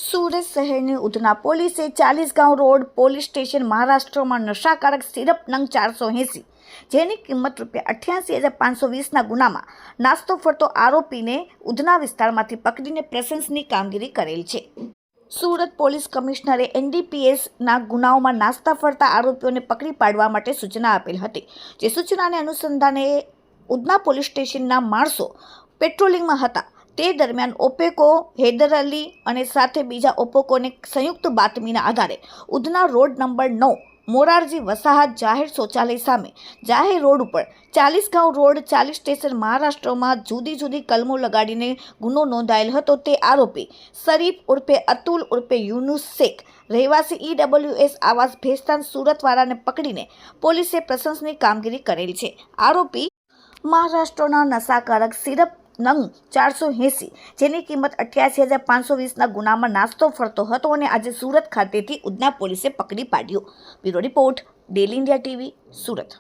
સુરત શહેરની ઉધના પોલીસે 40 ગાંવ road police station મહારાષ્ટ્રમાં નશાકારક સિરપ નંગ 480 જેની કિંમત ₹88,520ના ગુનામાં નાસ્તો ફરતો આરોપીને ઉધના વિસ્તારમાંથી પકડીને પ્રશંસની કામગીરી કરેલ છે। સુરત પોલીસ કમિશનરે NDPSના ગુનાઓમાં નાસ્તા ફરતા આરોપીઓને પકડી પાડવા માટે સૂચના આપેલ હતી। જે સૂચનાને અનુસંધાને ઉધના પોલીસ સ્ટેશનના માણસો પેટ્રોલિંગમાં હતા। તે દરમિયાન ઓપેકો હૈદર અલી અને સાથે બીજા ઓપેકોને સંયુક્ત બાતમીના આધારે ઉધના રોડ નંબર 9 મોરારજી વસાહત જાહેર શૌચાલય સામે જાહેર રોડ ઉપર 40 ગાંવ રોડ 40 સ્ટેશન મહારાષ્ટ્રમાં જુદી જુદી કલમો લગાડીને ગુનો નોંધાયેલ હતો। તે આરોપી શરીફ ઉર્ફે અતુલ ઉર્ફે યુનુસ શેખ રહેવાસી EWS આવાસ ભેસ્તાન સુરતવાળાને પકડીને પોલીસે પ્રશંસની કામગીરી કરેલ છે। આરોપી મહારાષ્ટ્રના નશાકારક સિરપ નંગ 480 જેની કિંમત ₹88,520ના ગુનામાં નાસ્તો ફરતો હતો અને આજે સુરત ખાતેથી ઉધના પોલીસે પકડી પાડ્યો। Bureau report, daily India TV, Surat.